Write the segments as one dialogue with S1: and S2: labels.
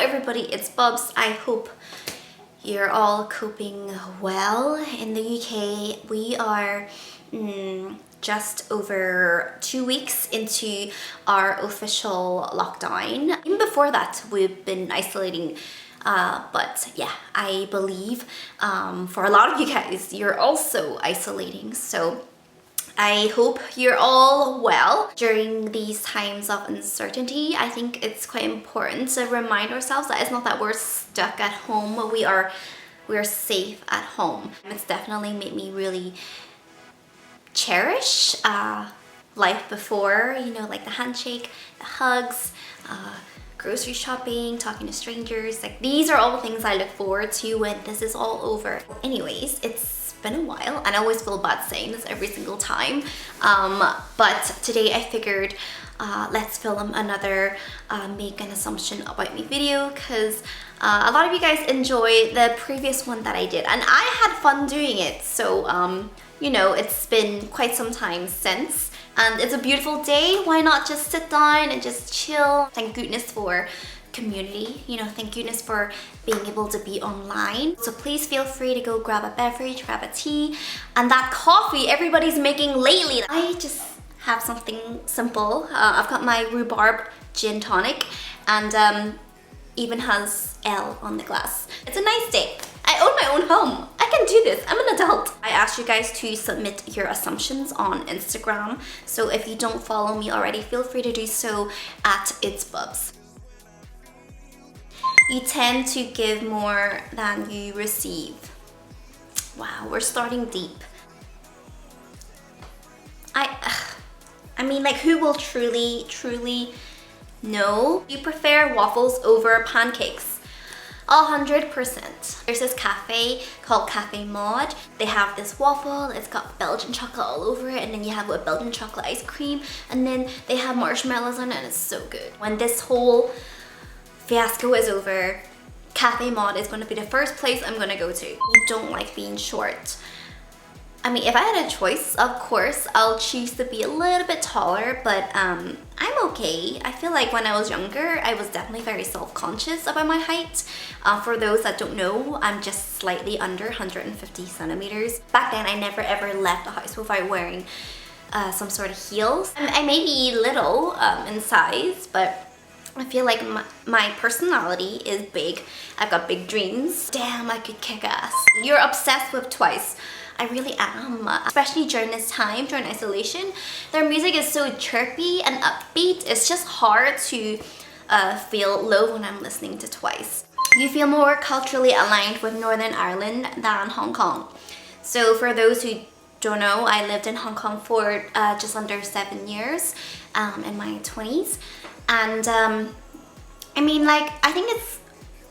S1: everybody, it's Bubs. I hope you're all coping well. In the UK, we are just over 2 weeks into our official lockdown. Even before that, we've been isolating, but yeah, I believe for a lot of you guys, you're also isolating. So I hope you're all well. During these times of uncertainty, I think it's quite important to remind ourselves that it's not that we're stuck at home, we're safe at home. It's definitely made me really cherish life before, you know, like the handshake, the hugs, grocery shopping, talking to strangers. Like, these are all the things I look forward to when this is all over. Anyways, it's been a while and I always feel bad saying this every single time, but today I figured let's film another make an assumption about me video, because a lot of you guys enjoy the previous one that I did and I had fun doing it. So you know, it's been quite some time since, and it's a beautiful day. Why not just sit down and just chill? Thank goodness for community, you know, thank goodness for being able to be online. So please feel free to go grab a beverage, grab a tea, and that coffee everybody's making lately. I just have something simple. I've got my rhubarb gin tonic, and even has L on the glass. It's a nice day. I own my own home. I can do this. I'm an adult. I asked you guys to submit your assumptions on Instagram. So if you don't follow me already, feel free to do so at It's Bubs. You tend to give more than you receive. Wow, we're starting deep. I mean, like, who will truly know? You prefer waffles over pancakes? 100%. There's this cafe called Cafe Maud. They have this waffle, it's got Belgian chocolate all over it, and then you have a Belgian chocolate ice cream, and then they have marshmallows on it, and it's so good. When this whole fiasco is over, Cafe Maud is going to be the first place I'm going to go to. You don't like being short. I mean, if I had a choice, of course, I'll choose to be a little bit taller, but I'm okay. I feel like when I was younger, I was definitely very self-conscious about my height. For those that don't know, I'm just slightly under 150 centimeters. Back then, I never ever left the house without wearing some sort of heels. I may be little in size, but I feel like my personality is big. I've got big dreams. Damn, I could kick ass. You're obsessed with Twice. I really am, especially during this time, during isolation. Their music is so chirpy and upbeat. It's just hard to feel low when I'm listening to Twice. You feel more culturally aligned with Northern Ireland than Hong Kong. So for those who don't know, I lived in Hong Kong for just under 7 years in my 20s. And I mean, like, I think it's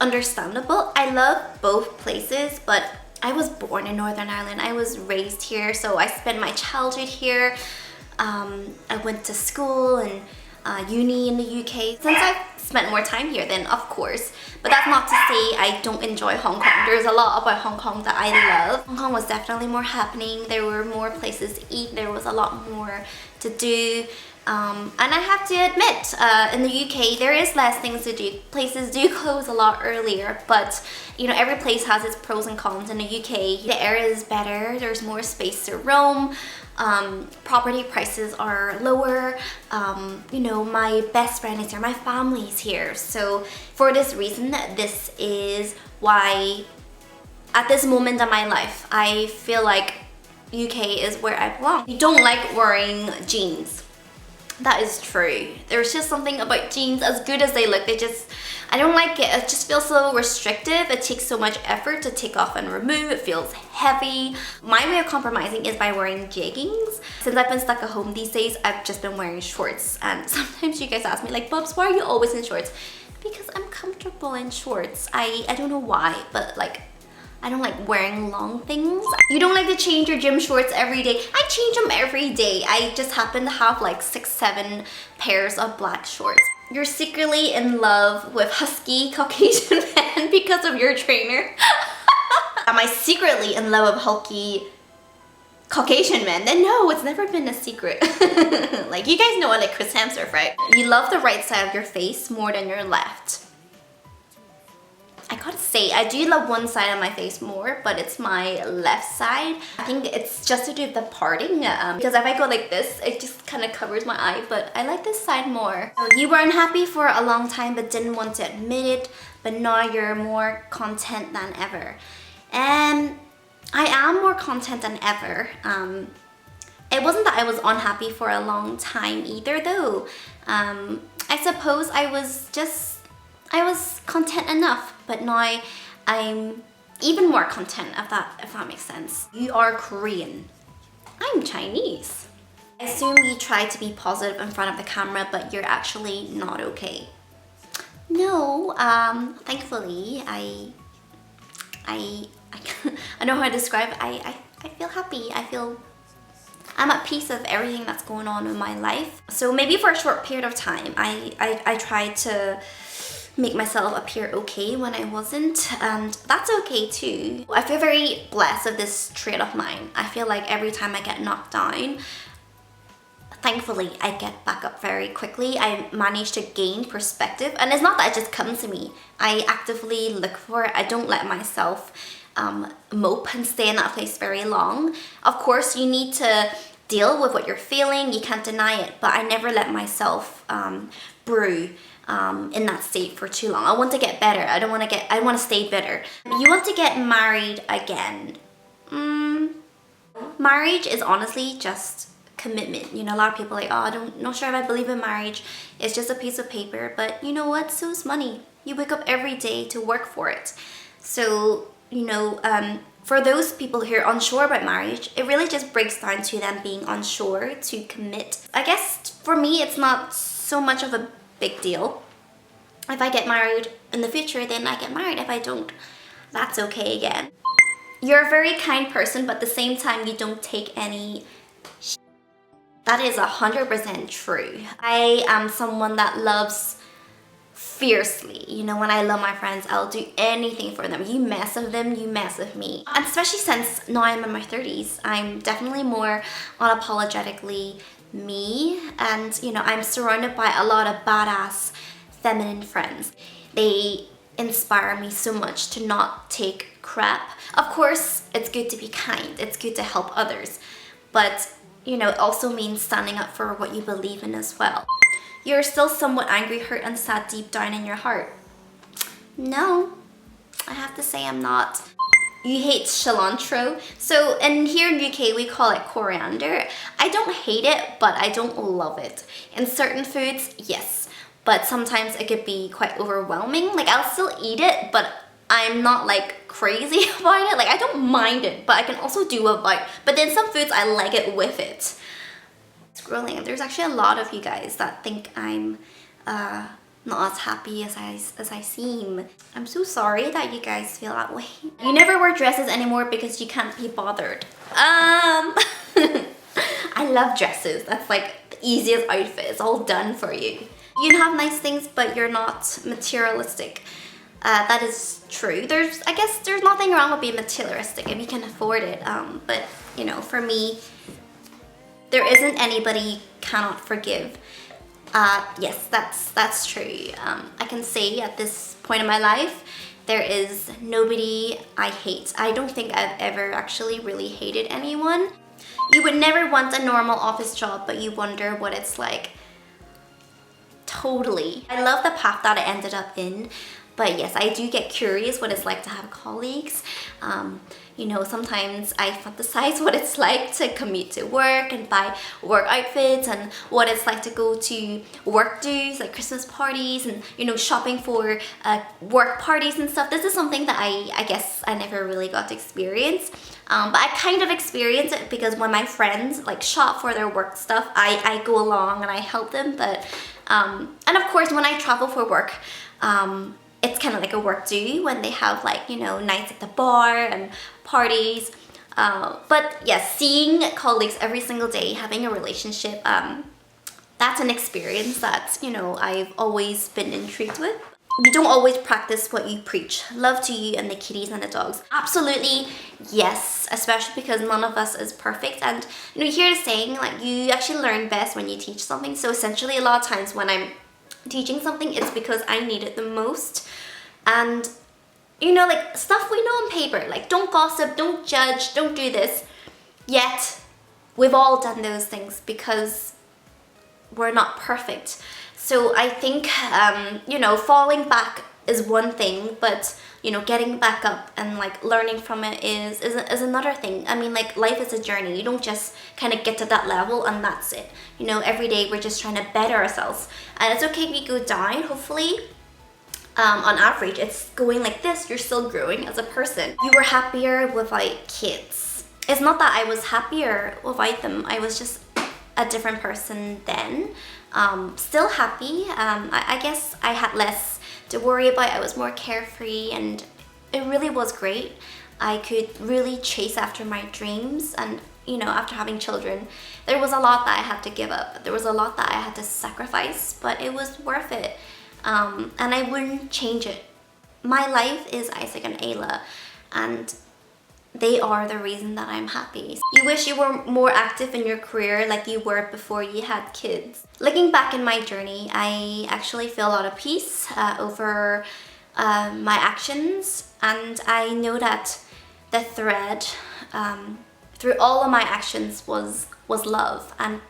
S1: understandable. I love both places, but I was born in Northern Ireland. I was raised here, so I spent my childhood here. I went to school and uni in the UK. Since I've spent more time here, then of course. But that's not to say I don't enjoy Hong Kong. There's a lot about Hong Kong that I love. Hong Kong was definitely more happening. There were more places to eat. There was a lot more to do. And I have to admit, in the UK, there is less things to do. Places do close a lot earlier, but you know, every place has its pros and cons. In the UK, the air is better, there's more space to roam, property prices are lower, you know, my best friend is here, my family's here. So for this reason, this is why at this moment in my life, I feel like UK is where I belong. You don't like wearing jeans. That is true. There's just something about jeans, as good as they look, I don't like it. It just feels so restrictive. It takes so much effort to take off and remove. It feels heavy. My way of compromising is by wearing jeggings. Since I've been stuck at home these days, I've just been wearing shorts. And sometimes you guys ask me, like, Bubs, why are you always in shorts? Because I'm comfortable in shorts. I don't know why, but like, I don't like wearing long things. You don't like to change your gym shorts every day. I change them every day. I just happen to have like 6-7 pairs of black shorts. You're secretly in love with husky Caucasian men because of your trainer. Am I secretly in love with hulky Caucasian men? Then no, it's never been a secret. Like, you guys know I like Chris Hemsworth, right? You love the right side of your face more than your left. gotta say, I do love one side of my face more, but it's my left side. I think it's just to do with the parting, because if I go like this, it just kind of covers my eye, but I like this side more. So you were unhappy for a long time but didn't want to admit it, but now you're more content than ever. And I am more content than ever. It wasn't that I was unhappy for a long time either though. I suppose I was content enough, but now I'm even more content if that makes sense. You are Korean. I'm Chinese. I assume you try to be positive in front of the camera, but you're actually not okay. No, thankfully, I don't know how to describe it. I feel happy. I'm at peace with everything that's going on in my life. So maybe for a short period of time, I tried to make myself appear okay when I wasn't, and that's okay too. I feel very blessed with this trait of mine. I feel like every time I get knocked down, thankfully I get back up very quickly. I manage to gain perspective, and it's not that it just comes to me. I actively look for it. I don't let myself mope and stay in that place very long. Of course, you need to deal with what you're feeling. You can't deny it, but I never let myself brew in that state for too long. I want to get better. I want to stay bitter. You want to get married again. Marriage is honestly just commitment. You know, a lot of people are like, oh, not sure if I believe in marriage. It's just a piece of paper, but you know what? So is money. You wake up every day to work for it. So, you know, for those people who are unsure about marriage, it really just breaks down to them being unsure to commit. I guess for me, it's not so much of a big deal. If I get married in the future, then I get married. If I don't, that's okay again. You're a very kind person, but at the same time, you don't take any shit. That is 100% true. I am someone that loves fiercely. You know, when I love my friends, I'll do anything for them. You mess with them, you mess with me. And especially since now I'm in my 30s, I'm definitely more unapologetically me, and you know, I'm surrounded by a lot of badass feminine friends. They inspire me so much to not take crap. Of course, it's good to be kind, it's good to help others, but you know, it also means standing up for what you believe in as well. You're still somewhat angry, hurt, and sad deep down in your heart. No, I have to say I'm not. You hate cilantro. So in here in UK, we call it coriander. I don't hate it, but I don't love it. In certain foods, yes, but sometimes it could be quite overwhelming. Like, I'll still eat it, but I'm not like crazy about it. Like, I don't mind it, but I can also do a bite. But then some foods, I like it with it. Scrolling, there's actually a lot of you guys that think I'm not as happy as I seem. I'm so sorry that you guys feel that way. You never wear dresses anymore because you can't be bothered. I love dresses. That's like the easiest outfit. It's all done for you. You have nice things, but you're not materialistic. That is true. I guess there's nothing wrong with being materialistic if you can afford it. But you know, for me, there isn't anybody you cannot forgive. Yes, that's true. I can say at this point in my life, there is nobody I hate. I don't think I've ever actually really hated anyone. You would never want a normal office job, but you wonder what it's like. Totally. I love the path that I ended up in, but yes, I do get curious what it's like to have colleagues. You know, sometimes I fantasize what it's like to commute to work and buy work outfits, and what it's like to go to work dues like Christmas parties and, you know, shopping for work parties and stuff. This is something that I guess I never really got to experience. But I kind of experienced it because when my friends like shop for their work stuff, I go along and I help them. But and of course, when I travel for work, it's kind of like a work do when they have, like, you know, nights at the bar and parties. But yes, seeing colleagues every single day, having a relationship, that's an experience that, you know, I've always been intrigued with. You don't always practice what you preach. Love to you and the kitties and the dogs. Absolutely, yes, especially because none of us is perfect. And, you know, you hear the saying, like, you actually learn best when you teach something. So essentially, a lot of times when I'm teaching something, it's because I need it the most. And You know, like stuff we know on paper, like don't gossip, don't judge, don't do this. Yet, we've all done those things because we're not perfect. So I think, you know, falling back is one thing, but you know, getting back up and like learning from it is another thing. I mean, like life is a journey. You don't just kind of get to that level and that's it. You know, every day we're just trying to better ourselves, and it's okay if we go down. Hopefully, on average, it's going like this. You're still growing as a person. You were happier without kids. It's not that I was happier without them. I was just a different person then. Still happy. I guess I had less to worry about. I was more carefree and it really was great. I could really chase after my dreams, and you know, after having children, there was a lot that I had to give up. There was a lot that I had to sacrifice, but it was worth it. And I wouldn't change it. My life is Eyesight and Ayla, and they are the reason that I'm happy. You wish you were more active in your career like you were before you had kids. Looking back in my journey, I actually feel a lot of peace over my actions, and I know that the thread through all of my actions was love, and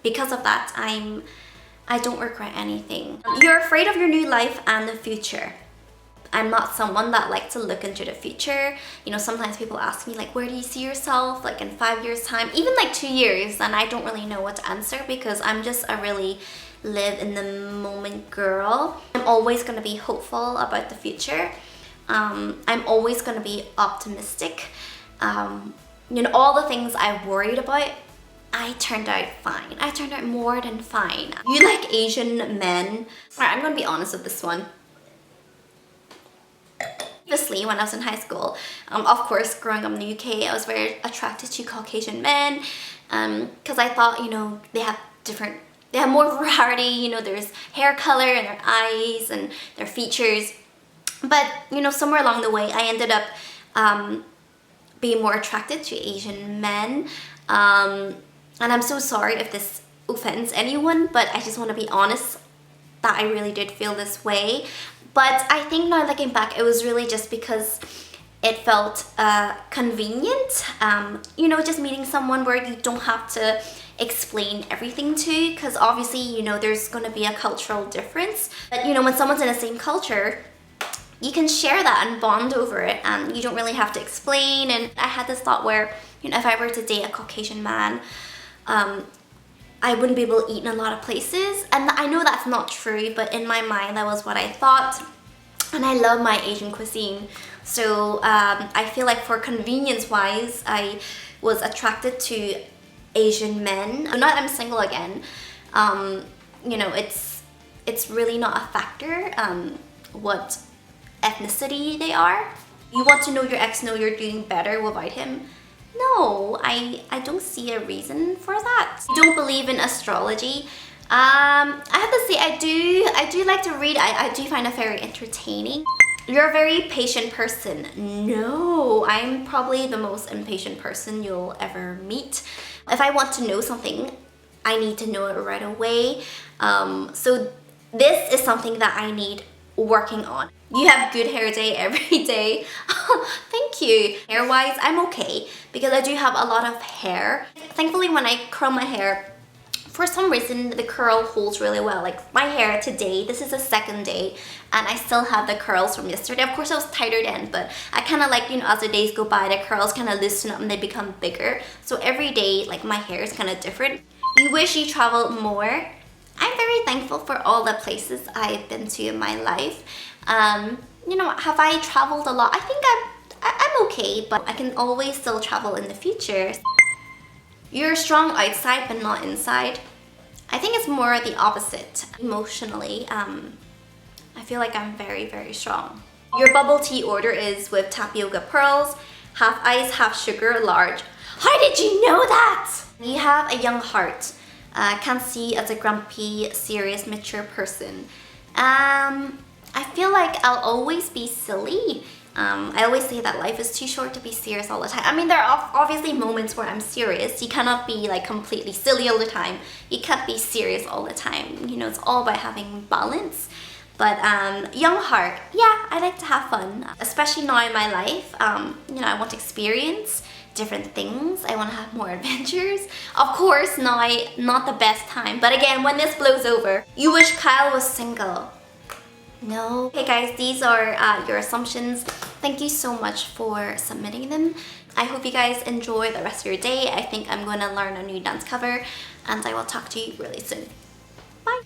S1: because of that, I don't regret anything. You're afraid of your new life and the future. I'm not someone that likes to look into the future. You know, sometimes people ask me like, where do you see yourself like in 5 years time, even like 2 years, and I don't really know what to answer because I'm just a really live in the moment girl. I'm always going to be hopeful about the future. I'm always going to be optimistic. You know, all the things I worried about, I turned out fine. I turned out more than fine. You like Asian men? Alright, I'm going to be honest with this one. Previously, when I was in high school, of course, growing up in the UK, I was very attracted to Caucasian men because I thought, you know, they have more variety. You know, there's hair color and their eyes and their features. But, you know, somewhere along the way, I ended up being more attracted to Asian men. And I'm so sorry if this offends anyone, but I just want to be honest that I really did feel this way. But I think now looking back, it was really just because it felt convenient. You know, just meeting someone where you don't have to explain everything to, because obviously, you know, there's going to be a cultural difference. But, you know, when someone's in the same culture, you can share that and bond over it, and you don't really have to explain. And I had this thought where, you know, if I were to date a Caucasian man, I wouldn't be able to eat in a lot of places. And I know that's not true, but in my mind, that was what I thought. And I love my Asian cuisine. So I feel like for convenience wise, I was attracted to Asian men. Now that I'm single again, you know, it's really not a factor what ethnicity they are. You want to know your ex, know you're doing better without him? No, I don't see a reason for that. I don't believe in astrology. I have to say I do like to read. I do find it very entertaining. You're a very patient person. No, I'm probably the most impatient person you'll ever meet. If I want to know something, I need to know it right away. So this is something that I need working on. You have good hair day every day. Thank you. Hair wise, I'm okay because I do have a lot of hair. Thankfully, when I curl my hair, for some reason the curl holds really well. Like my hair today, this is the second day, and I still have the curls from yesterday. Of course I was tighter then, but I kind of like, you know, as the days go by, the curls kind of loosen up and they become bigger. So every day, like my hair is kind of different. You wish you traveled more. I'm very thankful for all the places I've been to in my life. You know, have I traveled a lot? I think I'm okay, but I can always still travel in the future. You're strong outside but not inside. I think it's more the opposite. Emotionally, I feel like I'm very, very strong. Your bubble tea order is with tapioca pearls, half ice, half sugar, large. How did you know that? You have a young heart. Can't see as a grumpy, serious, mature person. I feel like I'll always be silly. I always say that life is too short to be serious all the time. I mean, there are obviously moments where I'm serious. You cannot be like completely silly all the time. You can't be serious all the time. You know, it's all about having balance. But young heart, yeah, I like to have fun, especially now in my life. You know, I want to experience different things. I want to have more adventures. Of course, now not the best time, but again, when this blows over, you wish Kyle was single. No. Okay guys, these are your assumptions. Thank you so much for submitting them. I hope you guys enjoy the rest of your day. I think I'm going to learn a new dance cover, and I will talk to you really soon. Bye.